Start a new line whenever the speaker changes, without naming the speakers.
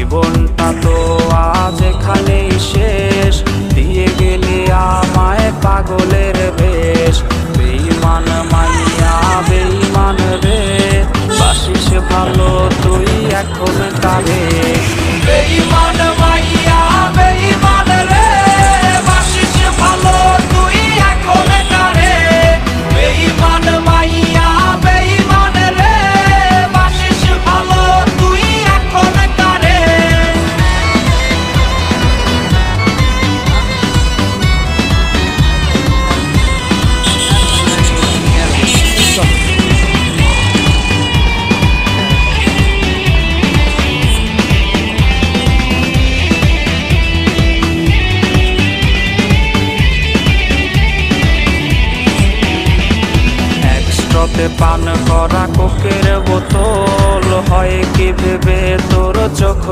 জীবনটা তো আজ এখানেই শেষ, দিয়ে গেলি আমায় পাগলের বেশ। বেঈমান মাইয়া বেঈমান রে, বাসিস ভালো তুই এখন কারে। বেঈমান মাইয়া বেঈমান রে, বাসিস ভালো তুই এখন কারে। বেঈমান মাইয়া বেঈমান রে, বাসিস ভালো তুই এখন কারে। পান করা কোকের বোতল হয় কি ভেবে তোর চোখ